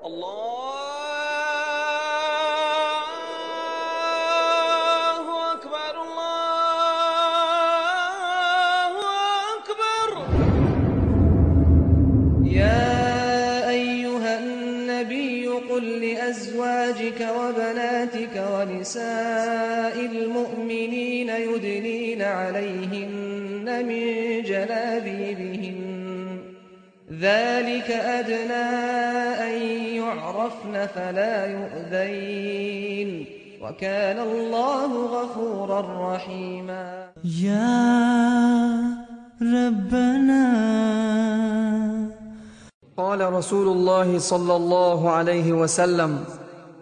الله أكبر الله أكبر. يا أيها النبي قل لأزواجك وبناتك ونساء المؤمنين يدنين عليهن من جلابيبهن ذلك أدنى أن يعرفن فلا يؤذين وكان الله غفورا رحيما. يا ربنا. قال رسول الله صلى الله عليه وسلم: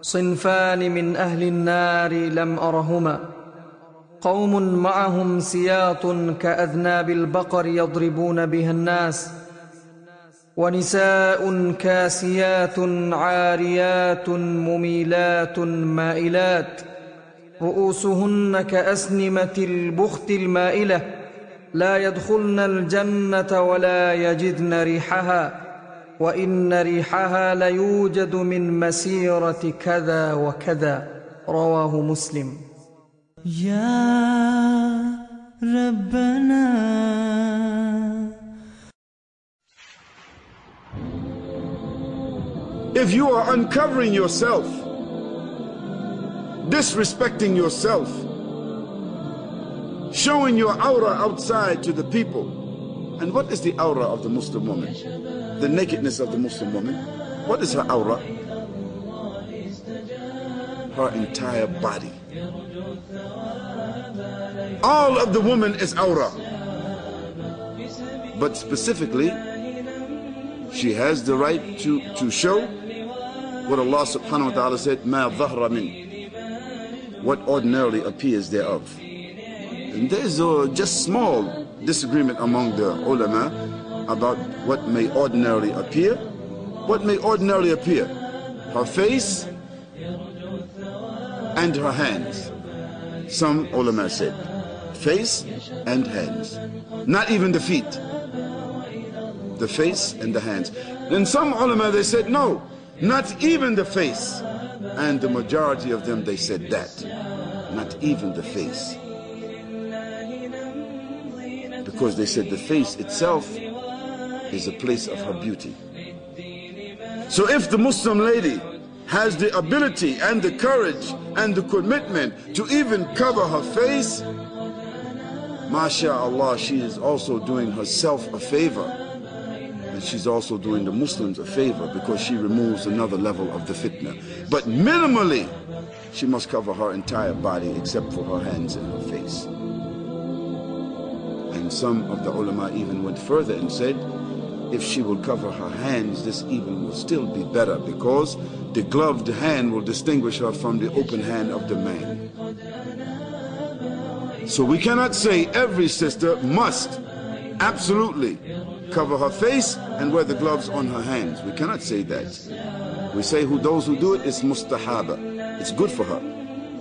صنفان من أهل النار لم أرهما، قوم معهم سياط كأذناب البقر يضربون بها الناس، ونساء كاسيات عاريات مميلات مائلات رؤوسهن كأسنمة البخت المائلة لا يدخلن الجنة ولا يجدن ريحها، وإن ريحها ليوجد من مسيرة كذا وكذا. رواه مسلم. يا ربنا. If you are uncovering yourself, disrespecting yourself, showing your aura outside to the people, and what is the aura of the Muslim woman? The nakedness of the Muslim woman. What is her aura? Her entire body. All of the woman is aura. But specifically, she has the right to show what Allah subhanahu wa ta'ala said, مَا ظَهْرَ مِنْ, what ordinarily appears thereof. And there is a just small disagreement among the ulama about what may ordinarily appear. What may ordinarily appear? Her face and her hands. Some ulama said face and hands, not even the feet. The face and the hands. And some ulama, they said no, not even the face. And the majority of them, they said that, not even the face, because they said the face itself is a place of her beauty. So if the Muslim lady has the ability and the courage and the commitment to even cover her face, MashaAllah, she is also doing herself a favor. And she's also doing the Muslims a favor, because she removes another level of the fitna. But minimally, she must cover her entire body except for her hands and her face. And some of the ulama even went further and said, if she will cover her hands, this even will still be better, because the gloved hand will distinguish her from the open hand of the man. So we cannot say every sister must absolutely cover her face and wear the gloves on her hands. We cannot say that. We say those who do it, it's mustahaba. It's good for her.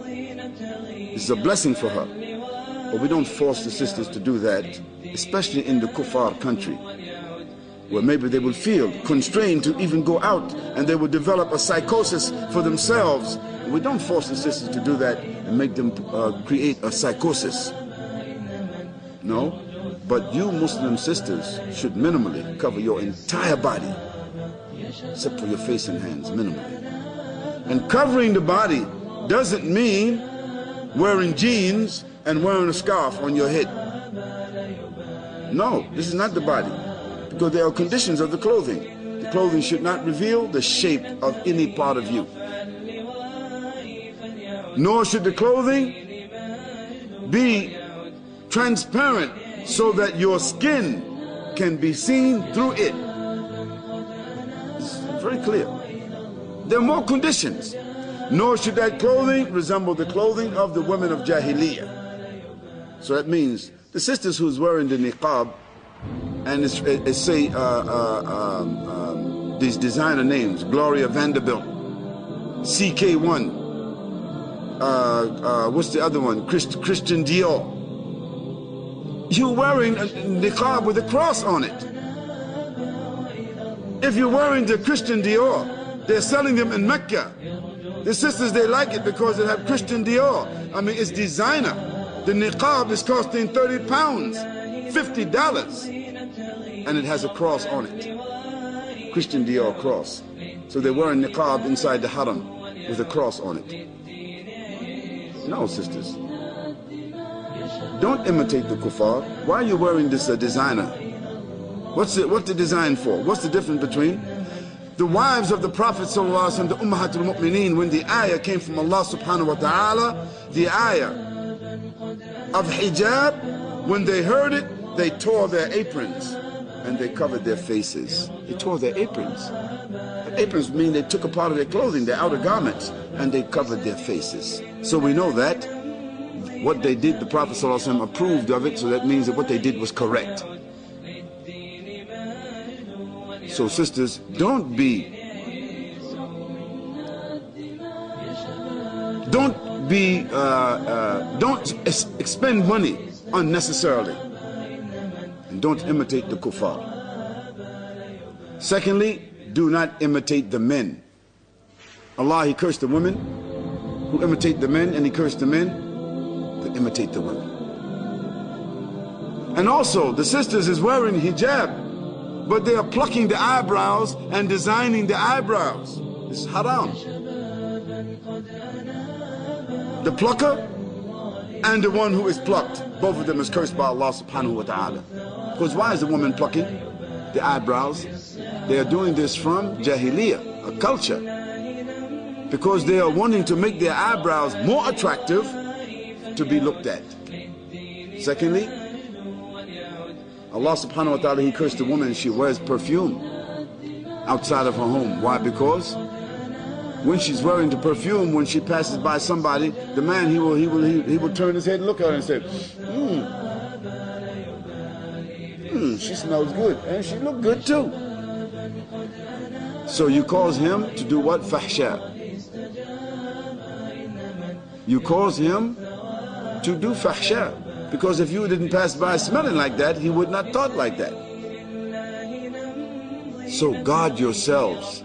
It's a blessing for her. But we don't force the sisters to do that, especially in the kuffar country, where maybe they will feel constrained to even go out, and they will develop a psychosis for themselves. And we don't force the sisters to do that and make them create a psychosis. No. But you Muslim sisters should minimally cover your entire body, except for your face and hands, minimally. And covering the body doesn't mean wearing jeans and wearing a scarf on your head. No, this is not the body, because there are conditions of the clothing. The clothing should not reveal the shape of any part of you. Nor should the clothing be transparent, so that your skin can be seen through it. It's very clear. There are more conditions. Nor should that clothing resemble the clothing of the women of Jahiliyyah. So that means the sisters who's wearing the niqab, and it's say these designer names, Gloria Vanderbilt, CK1, what's the other one, Christian Dior. You're wearing a niqab with a cross on it. If you're wearing the Christian Dior They're selling them in Mecca. The sisters, they like it because it have Christian Dior. I mean, it's designer. The niqab is costing 30 pounds, $50. And it has a cross on it. Christian Dior cross. So they're wearing niqab inside the haram with a cross on it. No, sisters. Don't imitate the kuffar. Why are you wearing this designer? What's the design for? What's the difference between the wives of the Prophet ﷺ, the Ummahatul Mu'mineen, when the ayah came from Allah subhanahu wa ta'ala, the ayah of hijab, when they heard it, they tore their aprons and they covered their faces. They tore their aprons. Aprons mean they took a part of their clothing, their outer garments, and they covered their faces. So we know that what they did, the Prophet ﷺ approved of it, so that means that what they did was correct. So sisters, don't expend money unnecessarily, and don't imitate the kuffar. Secondly, do not imitate the men. Allah, He cursed the women who imitate the men, and He cursed the men that imitate the women. And also, the sisters is wearing hijab, but they are plucking the eyebrows and designing the eyebrows. This is haram. The plucker and the one who is plucked, both of them is cursed by Allah subhanahu wa ta'ala. Because why is the woman plucking the eyebrows? They are doing this from jahiliyyah, a culture. Because they are wanting to make their eyebrows more attractive to be looked at. Secondly, Allah subhanahu wa ta'ala, He cursed the woman, she wears perfume outside of her home. Why? Because when she's wearing the perfume, when she passes by somebody, the man, he will turn his head and look at her and say, she smells good, and she look good too. So you cause him to do what? Fahsha. You cause him to do fahsha. Because if you didn't pass by smelling like that, he would not thought like that. So guard yourselves.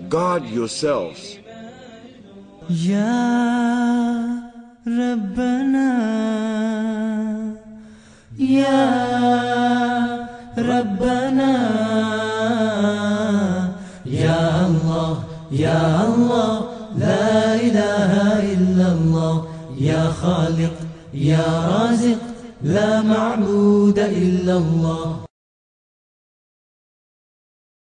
Guard yourselves. Ya Rabbana, Ya Rabbana, Ya Allah, Ya Allah, La ilaha illallah. يا خالق يا رازق لا معبود إلا الله